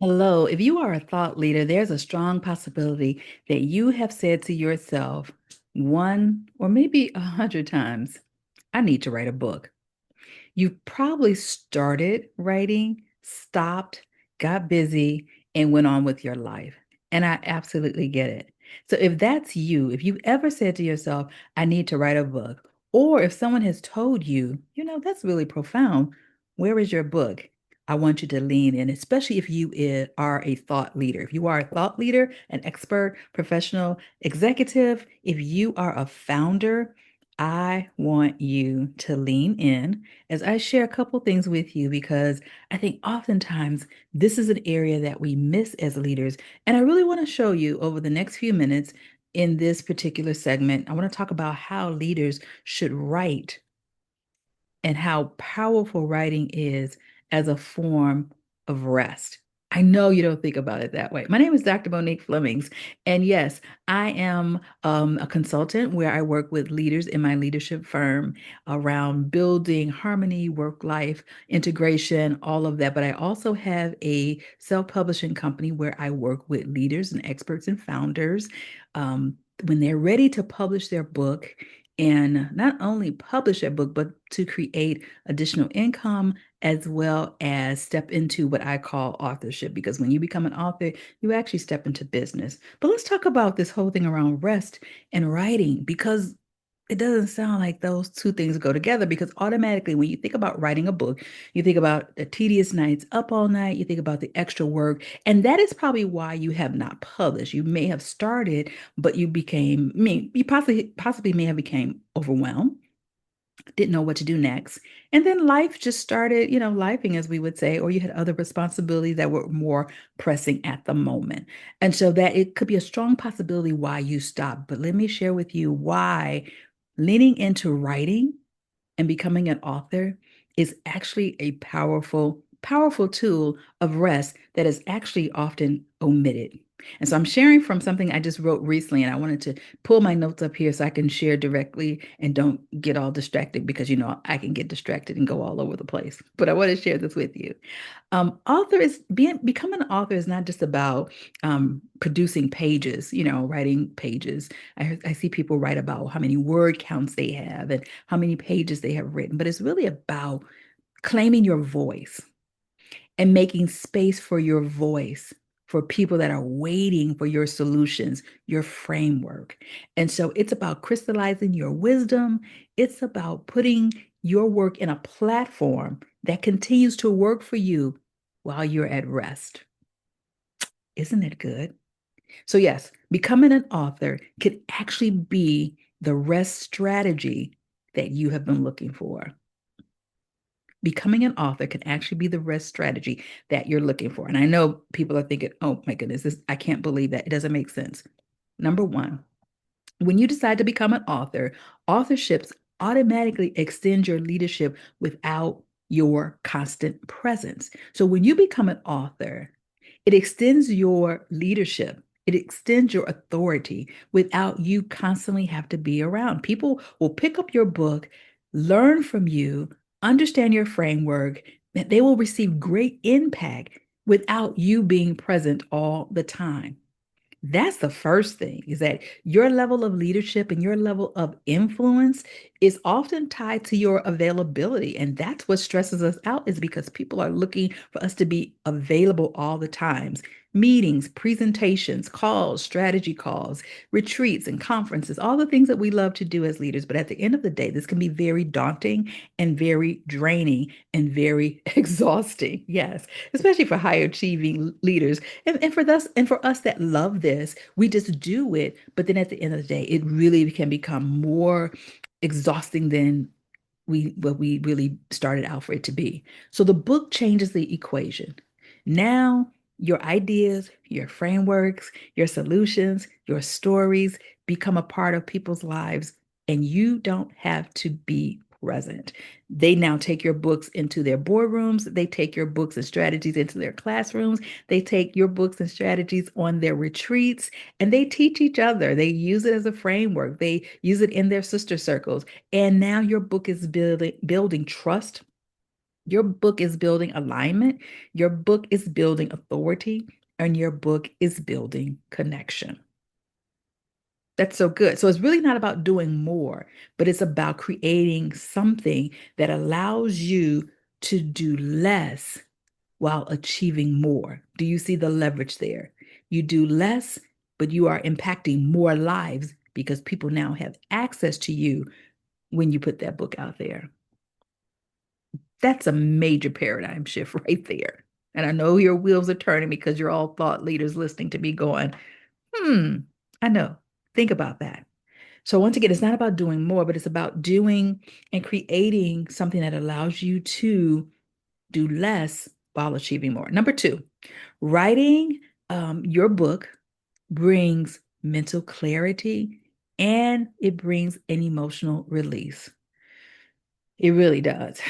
Hello. If you are a thought leader, there's a strong possibility that you have said to yourself one or maybe 100 times, I need to write a book. You've probably started writing, stopped, got busy, and went on with your life. And I absolutely get it. So if that's you, if you've ever said to yourself, I need to write a book, or if someone has told you, that's really profound, where is your book? I want you to lean in, especially if are a thought leader. If you are a thought leader, an expert, professional, executive, if you are a founder, I want you to lean in as I share a couple things with you because I think oftentimes this is an area that we miss as leaders. And I really want to show you over the next few minutes in this particular segment. I want to talk about how leaders should write and how powerful writing is as a form of rest. I know you don't think about it that way. My name is Dr. Monique Flemings. And yes, I am a consultant where I work with leaders in my leadership firm around building harmony, work life, integration, all of that. But I also have a self publishing company where I work with leaders and experts and founders when they're ready to publish their book and not only publish a book, but to create additional income as well as step into what I call authorship. Because when you become an author, you actually step into business. But let's talk about this whole thing around rest and writing, because it doesn't sound like those two things go together. Because automatically, when you think about writing a book, you think about the tedious nights up all night, you think about the extra work. And that is probably why you have not published. You may have started, but you possibly may have became overwhelmed, didn't know what to do next. And then life just started, lifing, as we would say, or you had other responsibilities that were more pressing at the moment. And so that it could be a strong possibility why you stopped. But let me share with you why leaning into writing and becoming an author is actually a powerful, powerful tool of rest that is actually often omitted. And so I'm sharing from something I just wrote recently, and I wanted to pull my notes up here so I can share directly and don't get all distracted because I can get distracted and go all over the place. But I want to share this with you. Becoming an author is not just about producing pages, writing pages. I see people write about how many word counts they have and how many pages they have written, but it's really about claiming your voice and making space for your voice for people that are waiting for your solutions, your framework. And so it's about crystallizing your wisdom. It's about putting your work in a platform that continues to work for you while you're at rest. Isn't it good? So, yes, becoming an author could actually be the rest strategy that you have been looking for. Becoming an author can actually be the rest strategy that you're looking for. And I know people are thinking, oh my goodness, I can't believe that. It doesn't make sense. Number one, when you decide to become an author, authorships automatically extend your leadership without your constant presence. So when you become an author, it extends your leadership. It extends your authority without you constantly have to be around. People will pick up your book, learn from you, understand your framework, that they will receive great impact without you being present all the time. That's the first thing is that your level of leadership and your level of influence is often tied to your availability. And that's what stresses us out is because people are looking for us to be available all the times. Meetings, presentations, calls, strategy calls, retreats and conferences, all the things that we love to do as leaders. But at the end of the day, this can be very daunting and very draining and very exhausting. Yes, especially for high achieving leaders and for us that love this, we just do it. But then at the end of the day, it really can become more exhausting than what we really started out for it to be. So the book changes the equation. Now your ideas, your frameworks, your solutions, your stories become a part of people's lives, and you don't have to be present. They now take your books into their boardrooms. They take your books and strategies into their classrooms. They take your books and strategies on their retreats, and they teach each other. They use it as a framework. They use it in their sister circles. And now your book is building trust, Your book is building alignment, your book is building authority, and your book is building connection. That's so good. So it's really not about doing more, but it's about creating something that allows you to do less while achieving more. Do you see the leverage there? You do less, but you are impacting more lives because people now have access to you when you put that book out there. That's a major paradigm shift right there. And I know your wheels are turning because you're all thought leaders listening to me going, hmm, I know. Think about that. So once again, it's not about doing more, but it's about doing and creating something that allows you to do less while achieving more. Number two, writing your book brings mental clarity and it brings an emotional release. It really does.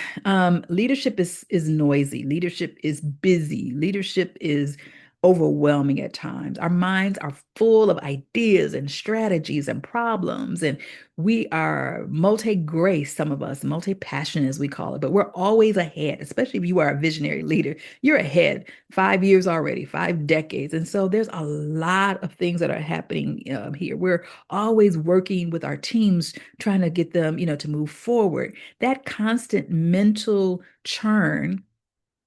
Leadership is noisy. Leadership is busy. Leadership is overwhelming at times. Our minds are full of ideas and strategies and problems, and we are multi-grace, some of us, multi-passionate as we call it, but we're always ahead, especially if you are a visionary leader. You're ahead 5 years already, 5 decades. And so there's a lot of things that are happening here. We're always working with our teams, trying to get them, to move forward. That constant mental churn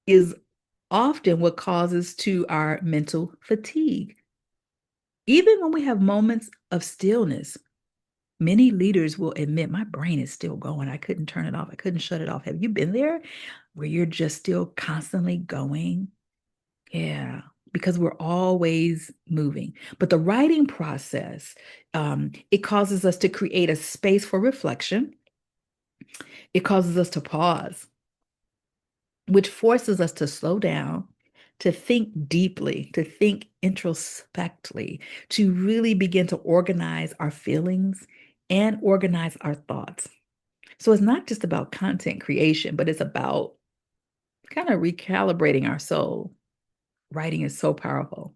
is often what causes to our mental fatigue. Even when we have moments of stillness, many leaders will admit, my brain is still going. I couldn't turn it off. I couldn't shut it off. Have you been there where you're just still constantly going? Yeah, because we're always moving. But the writing process, it causes us to create a space for reflection. It causes us to pause, which forces us to slow down, to think deeply, to think introspectively, to really begin to organize our feelings and organize our thoughts. So it's not just about content creation, but it's about kind of recalibrating our soul. Writing is so powerful.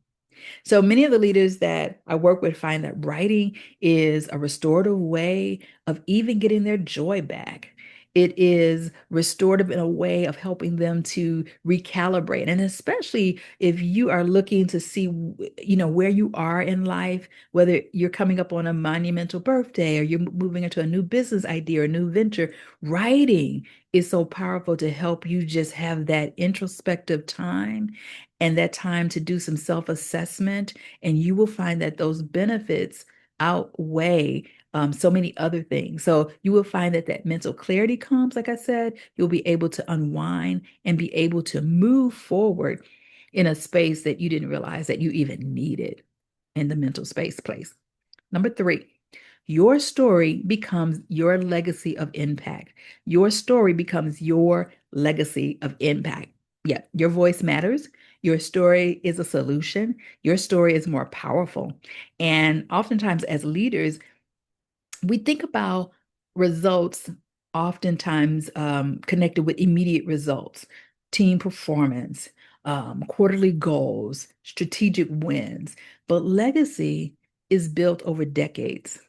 So many of the leaders that I work with find that writing is a restorative way of even getting their joy back. It is restorative in a way of helping them to recalibrate. And especially if you are looking to see, where you are in life, whether you're coming up on a monumental birthday or you're moving into a new business idea or a new venture, writing is so powerful to help you just have that introspective time and that time to do some self-assessment, and you will find that those benefits outweigh so many other things. So you will find that that mental clarity comes, like I said, you'll be able to unwind and be able to move forward in a space that you didn't realize that you even needed in the mental space place. Number three, your story becomes your legacy of impact. Your story becomes your legacy of impact. Yeah, your voice matters. Your story is a solution. Your story is more powerful. And oftentimes, as leaders, we think about results, oftentimes connected with immediate results, team performance, quarterly goals, strategic wins. But legacy is built over decades,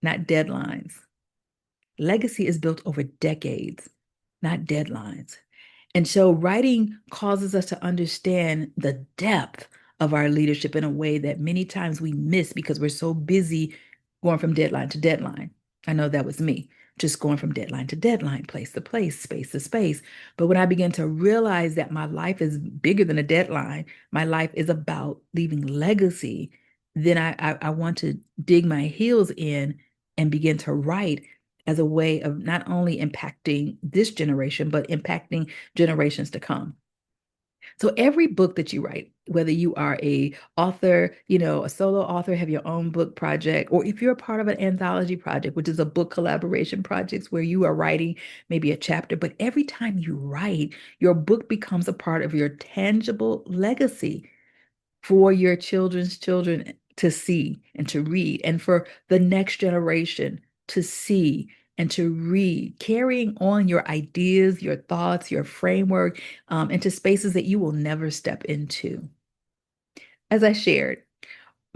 not deadlines. Legacy is built over decades, not deadlines. And so writing causes us to understand the depth of our leadership in a way that many times we miss because we're so busy going from deadline to deadline. I know that was me, just going from deadline to deadline, place to place, space to space. But when I began to realize that my life is bigger than a deadline, my life is about leaving legacy, then I want to dig my heels in and begin to write as a way of not only impacting this generation, but impacting generations to come. So every book that you write, whether you are a author, a solo author, have your own book project, or if you're a part of an anthology project, which is a book collaboration project where you are writing maybe a chapter, but every time you write, your book becomes a part of your tangible legacy for your children's children to see and to read, and for the next generation to see and to read, carrying on your ideas, your thoughts, your framework into spaces that you will never step into. As I shared,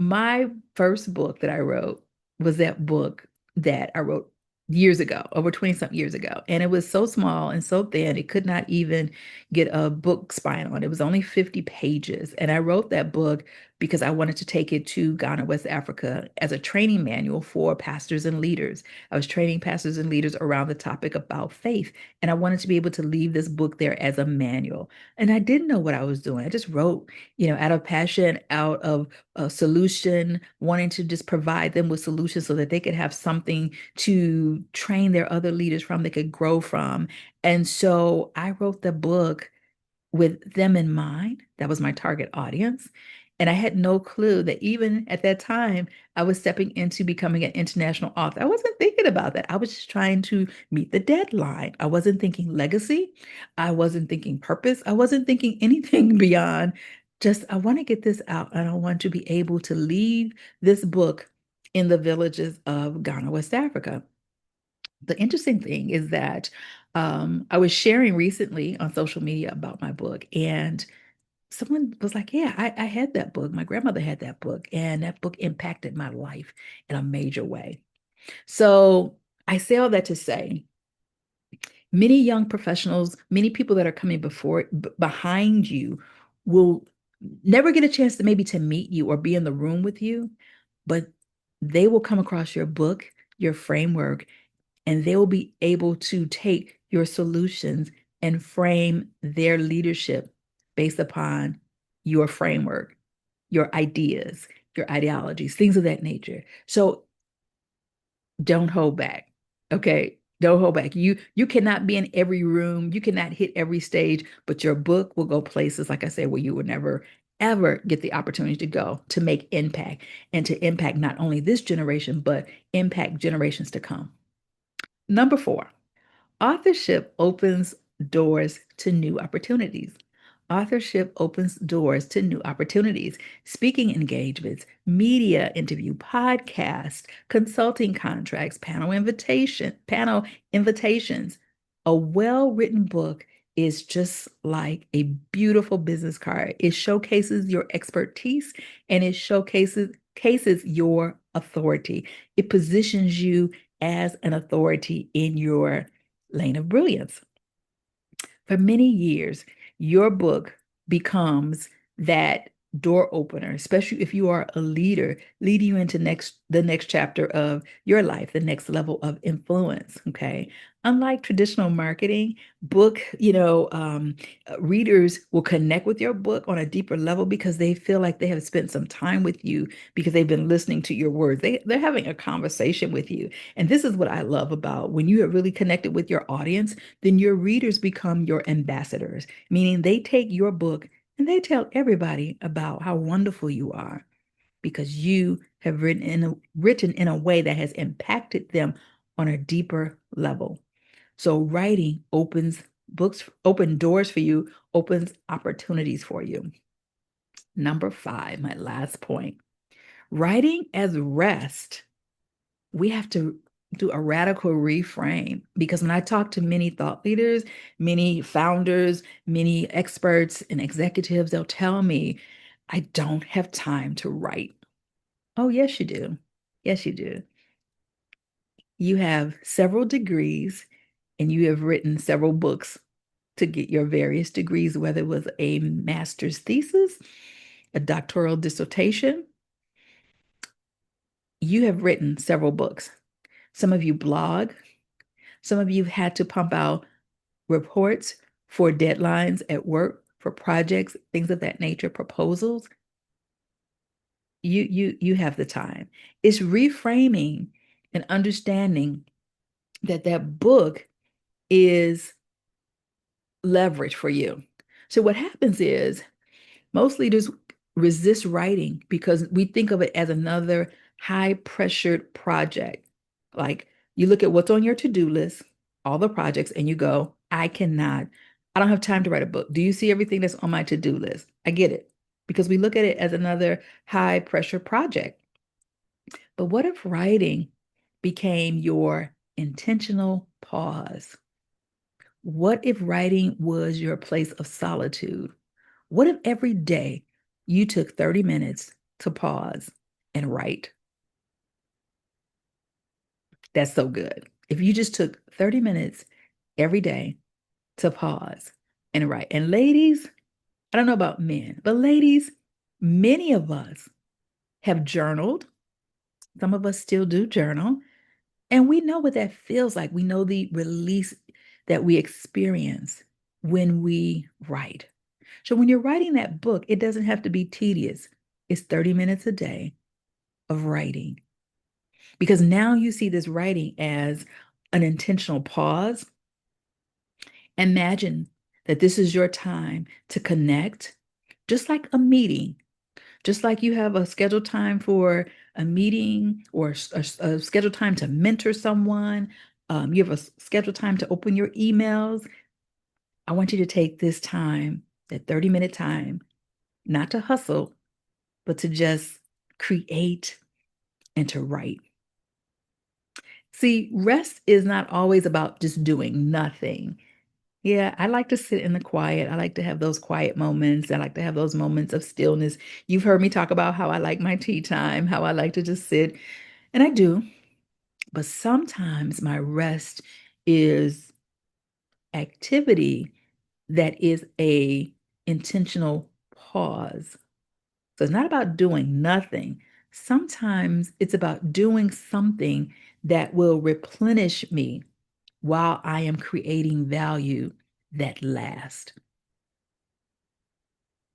my first book that I wrote was that book that I wrote years ago, over 20 something years ago. And it was so small and so thin, it could not even get a book spine on. It was only 50 pages. And I wrote that book because I wanted to take it to Ghana, West Africa as a training manual for pastors and leaders. I was training pastors and leaders around the topic about faith. And I wanted to be able to leave this book there as a manual. And I didn't know what I was doing. I just wrote, out of passion, out of a solution, wanting to just provide them with solutions so that they could have something to train their other leaders from, they could grow from. And so I wrote the book with them in mind. That was my target audience. And I had no clue that even at that time, I was stepping into becoming an international author. I wasn't thinking about that. I was just trying to meet the deadline. I wasn't thinking legacy. I wasn't thinking purpose. I wasn't thinking anything beyond just, I want to get this out and I want to be able to leave this book in the villages of Ghana, West Africa. The interesting thing is that I was sharing recently on social media about my book, and someone was like, yeah, I had that book. My grandmother had that book, and that book impacted my life in a major way. So I say all that to say, many young professionals, many people that are coming behind you will never get a chance to maybe to meet you or be in the room with you, but they will come across your book, your framework, and they will be able to take your solutions and frame their leadership based upon your framework, your ideas, your ideologies, things of that nature. So don't hold back. Okay? Don't hold back. You cannot be in every room, you cannot hit every stage, but your book will go places, like I said, where you would never ever get the opportunity to go to make impact and to impact not only this generation, but impact generations to come. Number four, authorship opens doors to new opportunities. Authorship opens doors to new opportunities, speaking engagements, media interview, podcast, consulting contracts, panel invitations. A well-written book is just like a beautiful business card. It showcases your expertise and it showcases your authority. It positions you as an authority in your lane of brilliance. For many years, your book becomes that door opener, especially if you are a leader, leading you into the next chapter of your life, the next level of influence. Okay. Unlike traditional marketing, book, readers will connect with your book on a deeper level because they feel like they have spent some time with you because they've been listening to your words. They're having a conversation with you. And this is what I love about when you are really connected with your audience, then your readers become your ambassadors, meaning they take your book and they tell everybody about how wonderful you are because you have written in a way that has impacted them on a deeper level. So writing open doors for you, opens opportunities for you. Number five, my last point, writing as rest. We have to do a radical reframe because when I talk to many thought leaders, many founders, many experts and executives, they'll tell me, I don't have time to write. Oh, yes, you do. Yes, you do. You have several degrees and you have written several books to get your various degrees, whether it was a master's thesis, a doctoral dissertation. You have written several books. Some of you blog, some of you had to pump out reports for deadlines at work, for projects, things of that nature, proposals. You have the time. It's reframing and understanding that that book is leverage for you. So what happens is most leaders resist writing because we think of it as another high pressured project. Like you look at what's on your to-do list, all the projects, and you go, I don't have time to write a book. Do you see everything that's on my to-do list? I get it because we look at it as another high pressure project. But what if writing became your intentional pause? What if writing was your place of solitude? What if every day you took 30 minutes to pause and write? That's so good. If you just took 30 minutes every day to pause and write. And ladies, I don't know about men, but ladies, many of us have journaled. Some of us still do journal. And we know what that feels like. We know the release that we experience when we write. So when you're writing that book, it doesn't have to be tedious. It's 30 minutes a day of writing. Because now you see this writing as an intentional pause. Imagine that this is your time to connect, just like a meeting, just like you have a scheduled time for a meeting or a scheduled time to mentor someone. You have a scheduled time to open your emails. I want you to take this time, that 30-minute time, not to hustle, but to just create and to write. See, rest is not always about just doing nothing. Yeah, I like to sit in the quiet. I like to have those quiet moments. I like to have those moments of stillness. You've heard me talk about how I like my tea time, how I like to just sit, and I do. But sometimes my rest is activity that is a intentional pause. So it's not about doing nothing. Sometimes it's about doing something that will replenish me while I am creating value that lasts.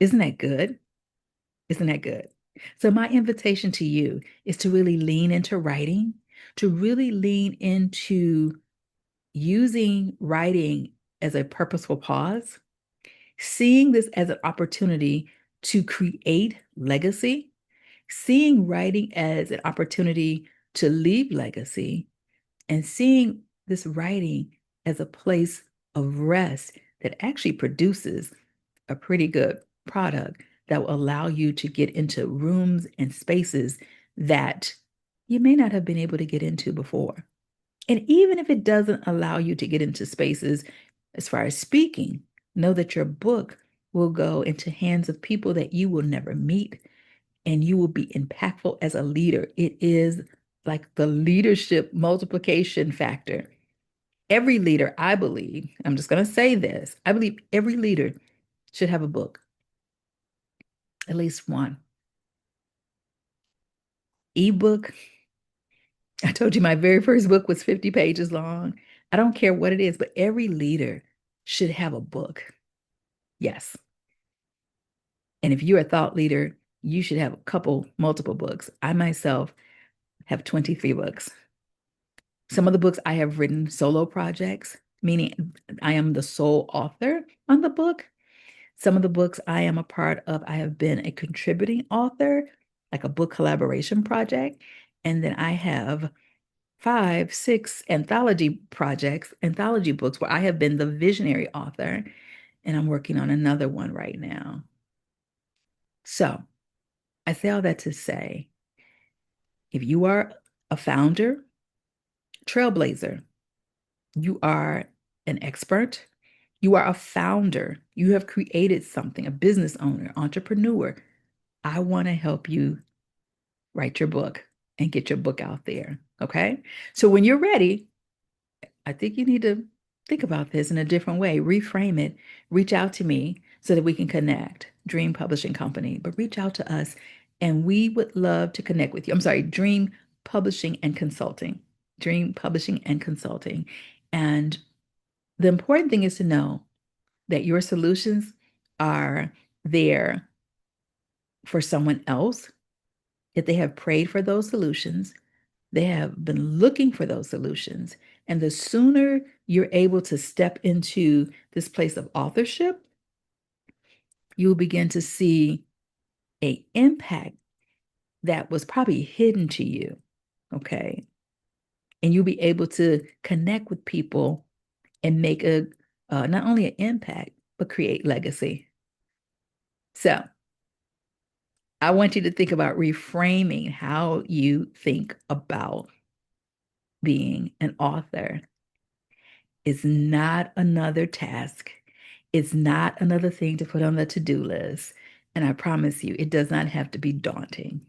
Isn't that good? Isn't that good? So, my invitation to you is to really lean into writing, to really lean into using writing as a purposeful pause, seeing this as an opportunity to create legacy, seeing writing as an opportunity to leave legacy, and seeing this writing as a place of rest that actually produces a pretty good product that will allow you to get into rooms and spaces that you may not have been able to get into before. And even if it doesn't allow you to get into spaces as far as speaking, know that your book will go into hands of people that you will never meet and you will be impactful as a leader. It is like the leadership multiplication factor. Every leader, I believe, I'm just going to say this, I believe every leader should have a book, at least one. Ebook, I told you my very first book was 50 pages long. I don't care what it is, but every leader should have a book. Yes. And if you're a thought leader, you should have a couple, multiple books. I myself have 23 books. Some of the books I have written solo projects, meaning I am the sole author on the book. Some of the books I am a part of, I have been a contributing author, like a book collaboration project. And then I have 5, 6 anthology projects, anthology books where I have been the visionary author, and I'm working on another one right now. So I say all that to say, if you are a founder, trailblazer, you are an expert, you are a founder, you have created something, a business owner, entrepreneur, I want to help you write your book and get your book out there. Okay. So when you're ready, I think you need to think about this in a different way, reframe it, reach out to me so that we can connect. Dream Publishing Company, but reach out to us and we would love to connect with you. I'm sorry, Dream Publishing and Consulting. Dream Publishing and Consulting. And the important thing is to know that your solutions are there for someone else, that they have prayed for those solutions, they have been looking for those solutions. And the sooner you're able to step into this place of authorship, you'll begin to see a impact that was probably hidden to you. Okay. And you'll be able to connect with people and make a not only an impact, but create legacy. So I want you to think about reframing how you think about being an author. It's not another task. It's not another thing to put on the to-do list. And I promise you, it does not have to be daunting.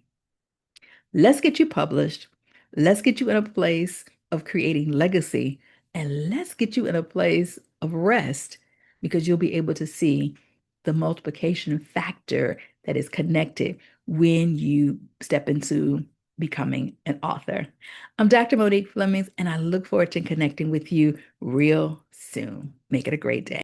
Let's get you published. Let's get you in a place of creating legacy, and let's get you in a place of rest because you'll be able to see the multiplication factor that is connected when you step into becoming an author. I'm Dr. Monique Flemings, and I look forward to connecting with you real soon. Make it a great day.